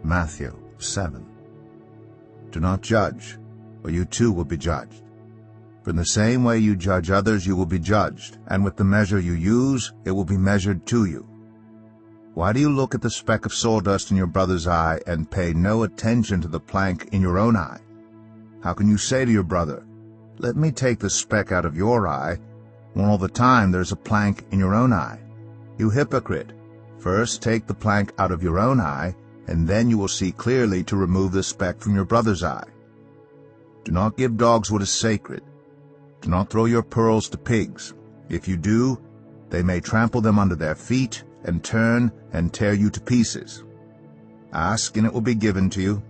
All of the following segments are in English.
Matthew 7. Do not judge, or you too will be judged. For in the same way you judge others, you will be judged, and with the measure you use, it will be measured to you. Why do you look at the speck of sawdust in your brother's eye and pay no attention to the plank in your own eye? How can you say to your brother, "Let me take the speck out of your eye," when all the time there's a plank in your own eye? You hypocrite! First take the plank out of your own eye, and then you will see clearly to remove the speck from your brother's eye. Do not give dogs what is sacred. Do not throw your pearls to pigs. If you do, they may trample them under their feet and turn and tear you to pieces. Ask, and it will be given to you.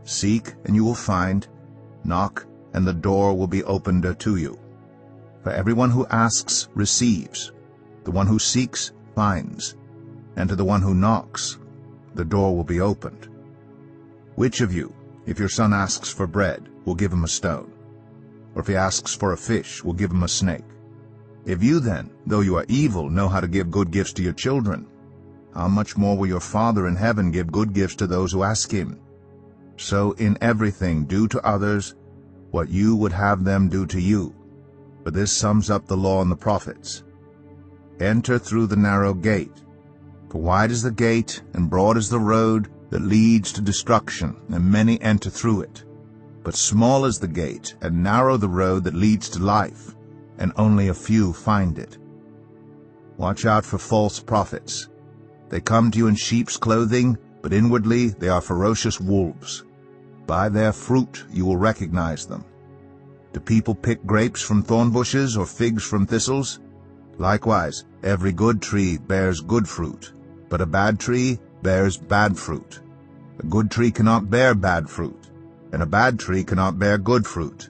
Seek, and you will find. Knock, and the door will be opened to you. For everyone who asks receives. The one who seeks finds. And to the one who knocks, the door will be opened. Which of you, if your son asks for bread, will give him a stone? Or if he asks for a fish, will give him a snake? If you then, though you are evil, know how to give good gifts to your children, how much more will your Father in heaven give good gifts to those who ask him? So in everything do to others what you would have them do to you. For this sums up the law and the prophets. Enter through the narrow gate. For wide is the gate, and broad is the road that leads to destruction, and many enter through it. But small is the gate, and narrow the road that leads to life, and only a few find it. Watch out for false prophets. They come to you in sheep's clothing, but inwardly they are ferocious wolves. By their fruit you will recognize them. Do people pick grapes from thorn bushes or figs from thistles? Likewise, every good tree bears good fruit, but a bad tree bears bad fruit. A good tree cannot bear bad fruit, and a bad tree cannot bear good fruit.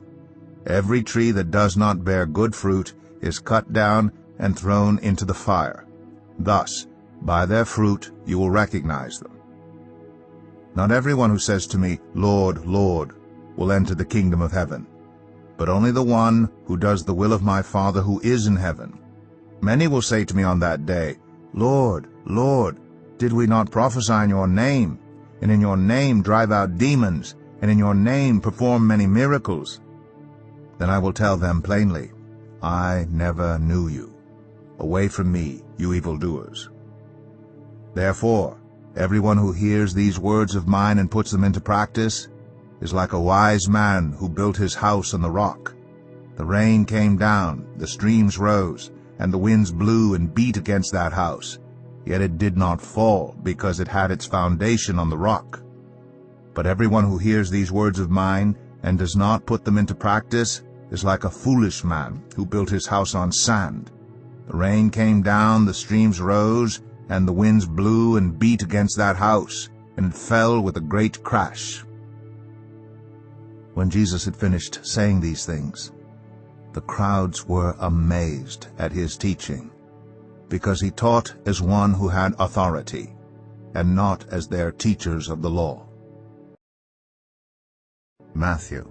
Every tree that does not bear good fruit is cut down and thrown into the fire. Thus, by their fruit you will recognize them. Not everyone who says to me, "Lord, Lord," will enter the kingdom of heaven, but only the one who does the will of my Father who is in heaven. Many will say to me on that day, "Lord, Lord, did we not prophesy in your name, and in your name drive out demons, and in your name perform many miracles?" Then I will tell them plainly, "I never knew you. Away from me, you evildoers." Therefore, everyone who hears these words of mine and puts them into practice is like a wise man who built his house on the rock. The rain came down, the streams rose, and the winds blew and beat against that house. Yet it did not fall, because it had its foundation on the rock. But everyone who hears these words of mine and does not put them into practice is like a foolish man who built his house on sand. The rain came down, the streams rose, and the winds blew and beat against that house, and it fell with a great crash. When Jesus had finished saying these things, the crowds were amazed at his teaching, because he taught as one who had authority, and not as their teachers of the law. Matthew